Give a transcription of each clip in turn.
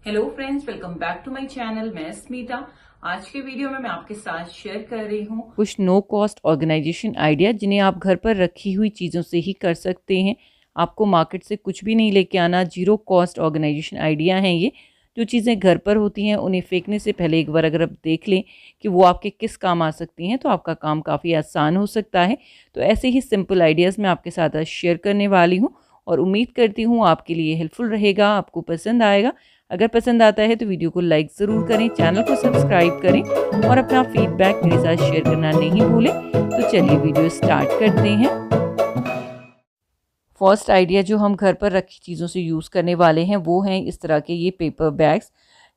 Hello friends, welcome back to my channel. मैं स्मिता। आज के वीडियो में मैं आपके साथ शेयर कर रही हूँ कुछ नो कॉस्ट ऑर्गेनाइजेशन आइडिया जिन्हें आप घर पर रखी हुई चीज़ों से ही कर सकते हैं। आपको मार्केट से कुछ भी नहीं लेके आना, जीरो कॉस्ट ऑर्गेनाइजेशन आइडिया हैं ये। जो चीज़ें घर पर होती हैं उन्हें फेंकने से पहले एक बार अगर आप देख लें कि वो आपके किस काम आ सकती हैं तो आपका काम काफ़ी आसान हो सकता है। तो ऐसे ही सिंपल आइडियाज़ मैं आपके साथ आज शेयर करने वाली हूँ और उम्मीद करती हूँ आपके लिए हेल्पफुल रहेगा, आपको पसंद आएगा। अगर पसंद आता है तो वीडियो को लाइक ज़रूर करें, चैनल को सब्सक्राइब करें और अपना फीडबैक मेरे साथ शेयर करना नहीं भूलें। तो चलिए वीडियो स्टार्ट करते हैं। फर्स्ट आइडिया जो हम घर पर रखी चीज़ों से यूज़ करने वाले हैं वो हैं इस तरह के ये पेपर बैग्स,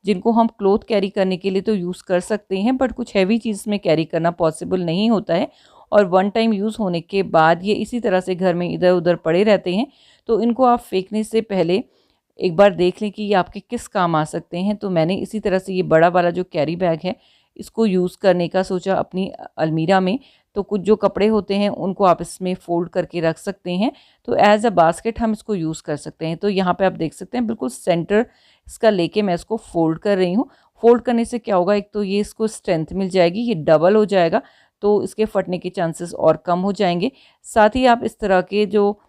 जिनको हम क्लोथ कैरी करने के लिए तो यूज़ कर सकते हैं, बट कुछ हैवी चीज़ में कैरी करना पॉसिबल नहीं होता है और वन टाइम यूज़ होने के बाद ये इसी तरह से घर में इधर उधर पड़े रहते हैं। तो इनको आप फेंकने से पहले एक बार देख लें कि ये आपके किस काम आ सकते हैं। तो मैंने इसी तरह से ये बड़ा वाला जो कैरी बैग है इसको यूज़ करने का सोचा अपनी अलमीरा में। तो कुछ जो कपड़े होते हैं उनको आप इसमें फ़ोल्ड करके रख सकते हैं। तो एज़ अ बास्केट हम इसको यूज़ कर सकते हैं। तो यहाँ पे आप देख सकते हैं बिल्कुल सेंटर इसका लेके मैं इसको फ़ोल्ड कर रही हूँ। फ़ोल्ड करने से क्या होगा, एक तो ये इसको स्ट्रेंथ मिल जाएगी, ये डबल हो जाएगा तो इसके फटने के चांसेस और कम हो जाएंगे। साथ ही आप इस तरह के जो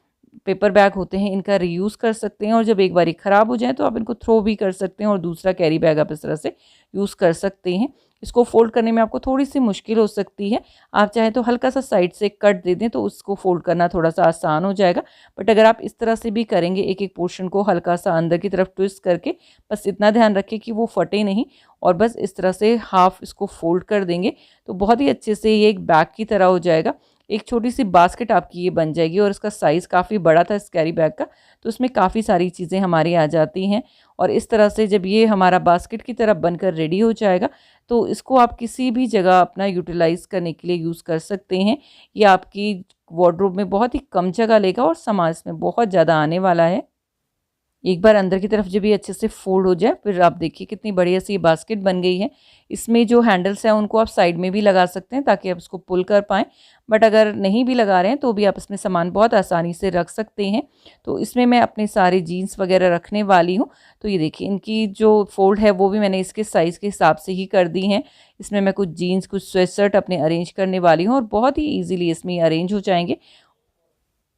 पेपर बैग होते हैं इनका रीयूज़ कर सकते हैं और जब एक बारी ख़राब हो जाए तो आप इनको थ्रो भी कर सकते हैं और दूसरा कैरी बैग आप इस तरह से यूज़ कर सकते हैं। इसको फ़ोल्ड करने में आपको थोड़ी-सी मुश्किल हो सकती है। आप चाहें तो हल्का-सा साइड से कट दे दें तो उसको फ़ोल्ड करना थोड़ा-सा आसान हो जाएगा। बट अगर आप इस तरह से भी करेंगे, एक-एक पोर्शन को हल्का-सा अंदर की तरफ ट्विस्ट करके, बस इतना ध्यान रखें कि वो फटे नहीं और बस इस तरह से हाफ़ इसको फ़ोल्ड कर देंगे, तो बहुत ही अच्छे से ये एक बैग की तरह हो जाएगा। एक छोटी-सी बास्केट आपकी ये बन जाएगी और इसका साइज़ काफ़ी बड़ा था इस कैरी बैग का, तो इसमें काफ़ी सारी चीज़ें हमारी आ जाती हैं। और इस तरह से जब ये हमारा बास्केट की तरह बनकर रेडी हो जाएगा, तो इसको आप किसी भी जगह अपना यूटिलाइज़ करने के लिए यूज़ कर सकते हैं। ये आपकी वार्डरोब में बहुत ही कम जगह लेगा और सामान इसमें बहुत ज़्यादा आने वाला है। एक बार अंदर की तरफ जब ये अच्छे से फोल्ड हो जाए, फिर आप देखिए कितनी बढ़िया सी ये बास्केट बन गई है। इसमें जो हैंडल्स हैं उनको आप साइड में भी लगा सकते हैं ताकि आप इसको पुल कर पाएँ। बट अगर नहीं भी लगा रहे हैं तो भी आप इसमें सामान बहुत आसानी से रख सकते हैं। तो इसमें मैं अपने सारे जीन्स वगैरह रखने वाली हूँ। तो ये देखिए इनकी जो फ़ोल्ड है वो भी मैंने इसके साइज़ के हिसाब से ही कर दी हैं। इसमें मैं कुछ जीन्स, कुछ स्वेटशर्ट अपने अरेंज करने वाली हूँ और बहुत ही ईज़िली इसमें ये अरेंज हो जाएँगे।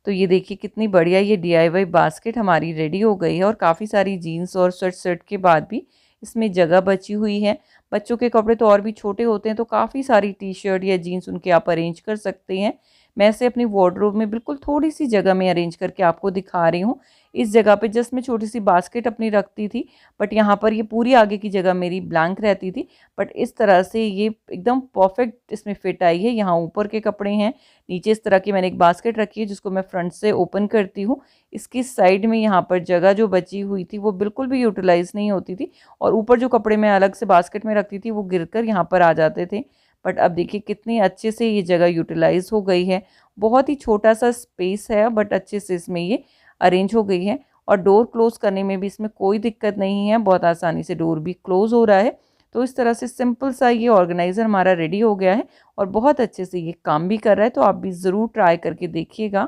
तो ये देखिए कितनी बढ़िया ये डीआईवाई बास्केट हमारी रेडी हो गई है और काफ़ी सारी जीन्स और स्वेटशर्ट के बाद भी इसमें जगह बची हुई है। बच्चों के कपड़े तो और भी छोटे होते हैं तो काफ़ी सारी टी शर्ट या जीन्स उनके आप अरेंज कर सकते हैं। मैं इसे अपनी वार्डरोब में बिल्कुल थोड़ी सी जगह में अरेंज करके आपको दिखा रही हूँ। इस जगह पे जस्ट मैं छोटी सी बास्केट अपनी रखती थी, बट यहाँ पर ये पूरी आगे की जगह मेरी ब्लैंक रहती थी। बट इस तरह से ये एकदम परफेक्ट इसमें फिट आई है। यहाँ ऊपर के कपड़े हैं, नीचे इस तरह की मैंने एक बास्केट रखी है जिसको मैं फ्रंट से ओपन करती हूँ। इसकी साइड में यहाँ पर जगह जो बची हुई थी वो बिल्कुल भी यूटिलाइज नहीं होती थी और ऊपर जो कपड़े मैं अलग से बास्केट में रखती थी वो गिरकर यहाँ पर आ जाते थे। बट अब देखिए कितनी अच्छे से ये जगह यूटिलाइज हो गई है। बहुत ही छोटा सा स्पेस है बट अच्छे से इसमें ये अरेंज हो गई है और डोर क्लोज करने में भी इसमें कोई दिक्कत नहीं है, बहुत आसानी से डोर भी क्लोज हो रहा है। तो इस तरह से सिंपल सा ये ऑर्गेनाइज़र हमारा रेडी हो गया है और बहुत अच्छे से ये काम भी कर रहा है। तो आप भी ज़रूर ट्राई करके देखिएगा।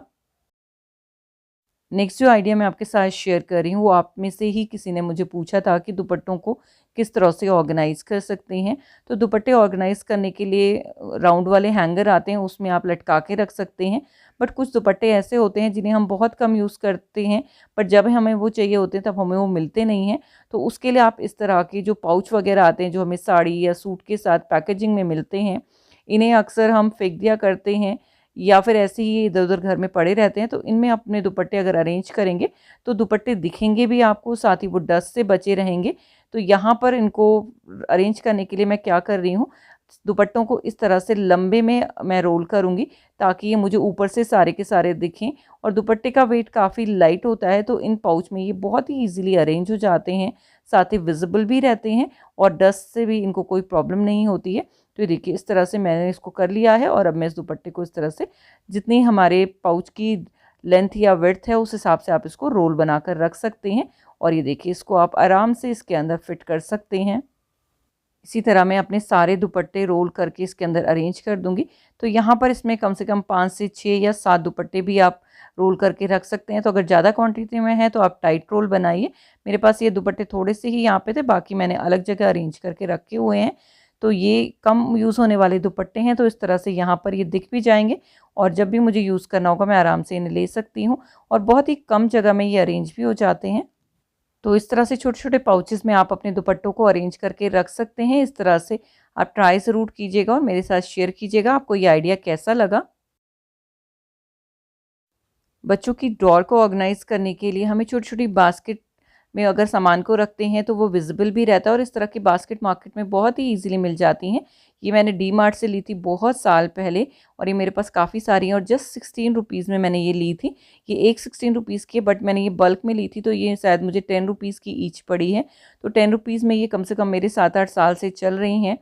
नेक्स्ट जो आइडिया मैं आपके साथ शेयर कर रही हूँ वो आप में से ही किसी ने मुझे पूछा था कि दुपट्टों को किस तरह से ऑर्गेनाइज़ कर सकते हैं। तो दुपट्टे ऑर्गेनाइज़ करने के लिए राउंड वाले हैंगर आते हैं, उसमें आप लटका के रख सकते हैं। बट कुछ दुपट्टे ऐसे होते हैं जिन्हें हम बहुत कम यूज़ करते हैं, बट जब हमें वो चाहिए होते हैं तब हमें वो मिलते नहीं हैं। तो उसके लिए आप इस तरह के जो पाउच वगैरह आते हैं जो हमें साड़ी या सूट के साथ पैकेजिंग में मिलते हैं, इन्हें अक्सर हम फेंक दिया करते हैं या फिर ऐसे ही इधर उधर घर में पड़े रहते हैं। तो इनमें अपने दुपट्टे अगर अरेंज करेंगे तो दुपट्टे दिखेंगे भी आपको, साथ ही वो डस्ट से बचे रहेंगे। तो यहाँ पर इनको अरेंज करने के लिए मैं क्या कर रही हूँ, दुपट्टों को इस तरह से लंबे में मैं रोल करूँगी ताकि ये मुझे ऊपर से सारे के सारे दिखें। और दुपट्टे का वेट काफ़ी लाइट होता है तो इन पाउच में ये बहुत ही ईजिली अरेंज हो जाते हैं, साथ ही विजिबल भी रहते हैं और डस्ट से भी इनको कोई प्रॉब्लम नहीं होती है। तो ये देखिए इस तरह से मैंने इसको कर लिया है और अब मैं इस दुपट्टे को इस तरह से जितनी हमारे पाउच की लेंथ या विड्थ है उस हिसाब से आप इसको रोल बनाकर रख सकते हैं। और ये देखिए इसको आप आराम से इसके अंदर फिट कर सकते हैं। इसी तरह मैं अपने सारे दुपट्टे रोल करके इसके अंदर अरेंज कर दूंगी। तो यहाँ पर इसमें कम से कम 5 से 6 या 7 दुपट्टे भी आप रोल करके रख सकते हैं। तो अगर ज़्यादा क्वांटिटी में है तो आप टाइट रोल बनाइए। मेरे पास ये दुपट्टे थोड़े से ही यहाँ पे थे, बाकी मैंने अलग जगह अरेंज करके रखे हुए हैं। तो ये कम यूज़ होने वाले दुपट्टे हैं, तो इस तरह से यहाँ पर ये दिख भी जाएंगे और जब भी मुझे यूज़ करना होगा मैं आराम से इन्हें ले सकती हूँ और बहुत ही कम जगह में ये अरेंज भी हो जाते हैं। तो इस तरह से छोटे छोटे पाउचेस में आप अपने दुपट्टों को अरेंज करके रख सकते हैं। इस तरह से आप ट्राई ज़रूर कीजिएगा और मेरे साथ शेयर कीजिएगा आपको ये आइडिया कैसा लगा। बच्चों की ड्रॉर को ऑर्गेनाइज करने के लिए हमें छोटी छोटी बास्केट में अगर सामान को रखते हैं तो वो विजिबल भी रहता है और इस तरह की बास्केट मार्केट में बहुत ही इजीली मिल जाती हैं। ये मैंने डी मार्ट से ली थी बहुत साल पहले और ये मेरे पास काफ़ी सारी हैं और जस्ट 16 रुपीज़ में मैंने ये ली थी। ये एक 16 रुपीज़ की है, बट मैंने ये बल्क में ली थी तो ये शायद मुझे 10 रुपीज़ की ईच पड़ी है। तो 10 रुपीज़ में ये कम से कम मेरे 7-8 साल से चल रही हैं।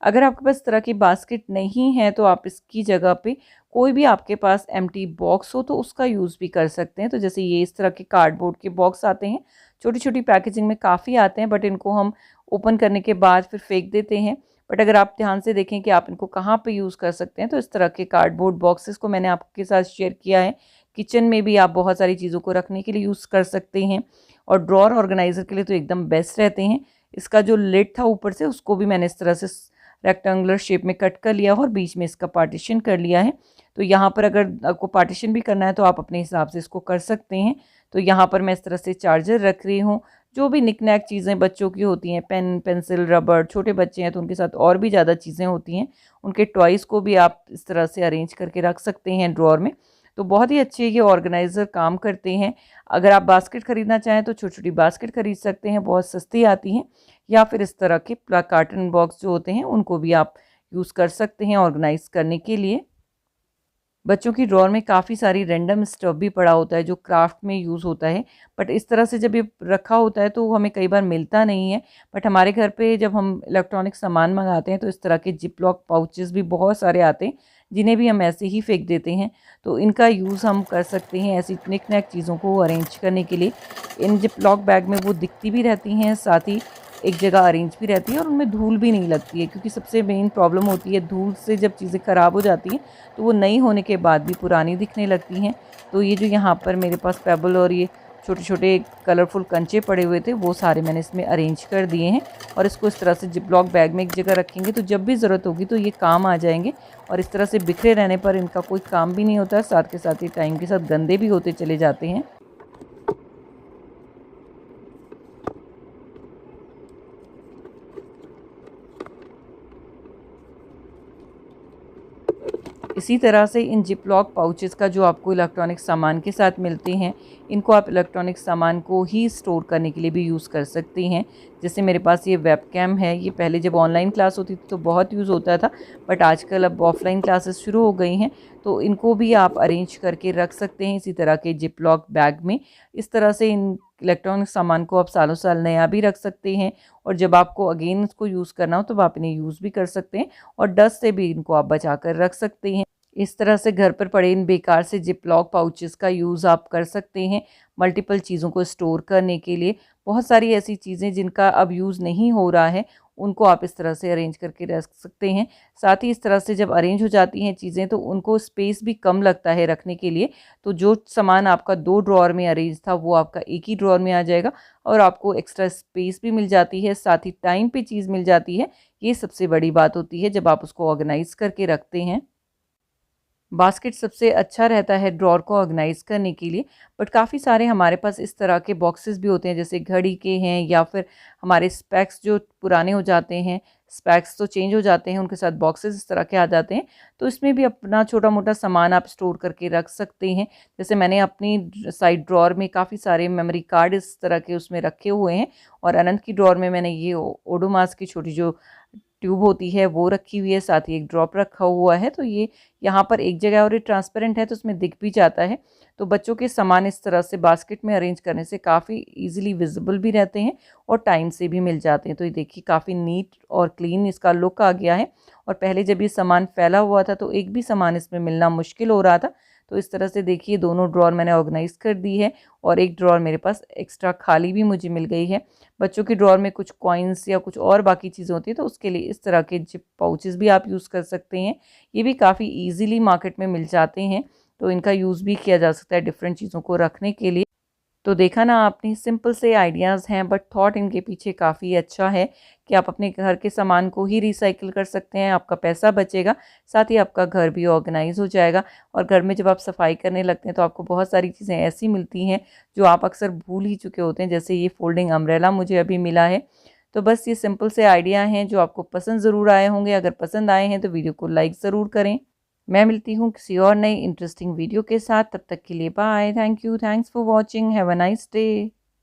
अगर आपके पास इस तरह की बास्केट नहीं है तो आप इसकी जगह पे कोई भी आपके पास एम्प्टी बॉक्स हो तो उसका यूज़ भी कर सकते हैं। तो जैसे ये इस तरह के कार्डबोर्ड के बॉक्स आते हैं, छोटी छोटी पैकेजिंग में काफ़ी आते हैं, बट इनको हम ओपन करने के बाद फिर फेंक देते हैं। बट अगर आप ध्यान से देखें कि आप इनको कहाँ पे यूज़ कर सकते हैं तो इस तरह के कार्डबोर्ड बॉक्सेस को मैंने आपके साथ शेयर किया है। किचन में भी आप बहुत सारी चीज़ों को रखने के लिए यूज़ कर सकते हैं और ड्रॉर ऑर्गेनाइज़र के लिए तो एकदम बेस्ट रहते हैं। इसका जो लिड था ऊपर से उसको भी मैंने इस तरह से रेक्टेंगुलर शेप में कट कर लिया और बीच में इसका पार्टीशन कर लिया है। तो यहाँ पर अगर आपको पार्टीशन भी करना है तो आप अपने हिसाब से इसको कर सकते हैं। तो यहाँ पर मैं इस तरह से चार्जर रख रही हूँ, जो भी निकनैक चीज़ें बच्चों की होती हैं, पेन पेंसिल रबड़, छोटे बच्चे हैं तो उनके साथ और भी ज़्यादा चीज़ें होती हैं, उनके टॉयज़ को भी आप इस तरह से अरेंज करके रख सकते हैं ड्रॉर में। तो बहुत ही अच्छे ये ऑर्गेनाइज़र काम करते हैं। अगर आप बास्केट ख़रीदना चाहें तो छोटी छोटी बास्केट ख़रीद सकते हैं, बहुत सस्ती आती हैं, या फिर इस तरह के कार्टन बॉक्स जो होते हैं उनको भी आप यूज़ कर सकते हैं ऑर्गेनाइज़ करने के लिए। बच्चों की ड्रॉर में काफ़ी सारी रैंडम स्टफ भी पड़ा होता है जो क्राफ्ट में यूज़ होता है, बट इस तरह से जब ये रखा होता है तो हमें कई बार मिलता नहीं है। बट हमारे घर पे जब हम इलेक्ट्रॉनिक सामान मंगाते हैं तो इस तरह के जिप लॉक पाउचेस भी बहुत सारे आते हैं, जिन्हें भी हम ऐसे ही फेंक देते हैं। तो इनका यूज़ हम कर सकते हैं ऐसी निक नैक चीज़ों को अरेंज करने के लिए। इन जिप लॉक बैग में वो दिखती भी रहती हैं, साथ ही एक जगह अरेंज भी रहती है और उनमें धूल भी नहीं लगती है, क्योंकि सबसे मेन प्रॉब्लम होती है धूल से। जब चीज़ें ख़राब हो जाती हैं तो वो नई होने के बाद भी पुरानी दिखने लगती हैं। तो ये जो यहाँ पर मेरे पास पेबल और ये छोटे छोटे कलरफुल कंचे पड़े हुए थे वो सारे मैंने इसमें अरेंज कर दिए हैं और इसको इस तरह से जिपलॉक बैग में एक जगह रखेंगे तो जब भी ज़रूरत होगी तो ये काम आ जाएंगे। और इस तरह से बिखरे रहने पर इनका कोई काम भी नहीं होता है, साथ के साथ ये टाइम के साथ गंदे भी होते चले जाते हैं। इसी तरह से इन जिप लॉक पाउचेस का जो आपको इलेक्ट्रॉनिक सामान के साथ मिलते हैं, इनको आप इलेक्ट्रॉनिक सामान को ही स्टोर करने के लिए भी यूज़ कर सकते हैं। जैसे मेरे पास ये वेब कैम है, ये पहले जब ऑनलाइन क्लास होती थी तो बहुत यूज़ होता था, बट आजकल अब ऑफलाइन क्लासेस शुरू हो गई हैं तो इनको भी आप अरेंज करके रख सकते हैं इसी तरह के जिप लॉक बैग में। इस तरह से इन इलेक्ट्रॉनिक सामान को आप सालों साल नया भी रख सकते हैं और जब आपको अगेन इसको यूज़ करना हो तो आप इन्हें यूज़ भी कर सकते हैं और डस्ट से भी इनको आप बचा कर रख सकते हैं। इस तरह से घर पर पड़े इन बेकार से जिप लॉक पाउचेस का यूज़ आप कर सकते हैं मल्टीपल चीज़ों को स्टोर करने के लिए। बहुत सारी ऐसी चीज़ें जिनका अब यूज़ नहीं हो रहा है उनको आप इस तरह से अरेंज करके रख सकते हैं। साथ ही इस तरह से जब अरेंज हो जाती हैं चीज़ें तो उनको स्पेस भी कम लगता है रखने के लिए। तो जो सामान आपका 2 ड्रॉअर में अरेंज था वो आपका एक ही ड्रॉअर में आ जाएगा और आपको एक्स्ट्रा स्पेस भी मिल जाती है, साथ ही टाइम पे चीज़ मिल जाती है। ये सबसे बड़ी बात होती है जब आप उसको ऑर्गेनाइज करके रखते हैं। बास्केट सबसे अच्छा रहता है ड्रॉर को ऑर्गेनाइज करने के लिए, बट काफ़ी सारे हमारे पास इस तरह के बॉक्सेस भी होते हैं जैसे घड़ी के हैं या फिर हमारे स्पेक्स जो पुराने हो जाते हैं, स्पेक्स तो चेंज हो जाते हैं, उनके साथ बॉक्सेस इस तरह के आ जाते हैं। तो इसमें भी अपना छोटा मोटा सामान आप स्टोर करके रख सकते हैं। जैसे मैंने अपनी साइड ड्रॉर में काफ़ी सारे मेमोरी कार्ड इस तरह के उसमें रखे हुए हैं और अनंत की ड्रॉर में मैंने ये ओडोमास की छोटी जो ट्यूब होती है वो रखी हुई है, साथ ही एक ड्रॉप रखा हुआ है। तो ये यहाँ पर एक जगह और ये ट्रांसपेरेंट है तो उसमें दिख भी जाता है। तो बच्चों के सामान इस तरह से बास्केट में अरेंज करने से काफ़ी इजीली विजिबल भी रहते हैं और टाइम से भी मिल जाते हैं। तो ये देखिए काफ़ी नीट और क्लीन इसका लुक आ गया है और पहले जब ये सामान फैला हुआ था तो एक भी सामान इसमें मिलना मुश्किल हो रहा था। तो इस तरह से देखिए दोनों ड्रॉर मैंने ऑर्गेनाइज कर दी है और एक ड्रॉर मेरे पास एक्स्ट्रा खाली भी मुझे मिल गई है। बच्चों की ड्रॉर में कुछ कॉइन्स या कुछ और बाकी चीज़ें होती है तो उसके लिए इस तरह के जिप पाउचेस भी आप यूज़ कर सकते हैं। ये भी काफ़ी ईजीली मार्केट में मिल जाते हैं तो इनका यूज़ भी किया जा सकता है डिफरेंट चीज़ों को रखने के लिए। तो देखा ना आपने, सिंपल से आइडियाज़ हैं बट थॉट इनके पीछे काफ़ी अच्छा है कि आप अपने घर के सामान को ही रिसाइकिल कर सकते हैं, आपका पैसा बचेगा, साथ ही आपका घर भी ऑर्गेनाइज हो जाएगा। और घर में जब आप सफाई करने लगते हैं तो आपको बहुत सारी चीज़ें ऐसी मिलती हैं जो आप अक्सर भूल ही चुके होते हैं, जैसे ये फोल्डिंग अम्ब्रेला मुझे अभी मिला है। तो बस ये सिंपल से आइडिया हैं जो आपको पसंद ज़रूर आए होंगे। अगर पसंद आए हैं तो वीडियो को लाइक ज़रूर करें। मैं मिलती हूँ किसी और नई इंटरेस्टिंग वीडियो के साथ, तब तक के लिए bye. Thank you, thanks for watching, have a nice day.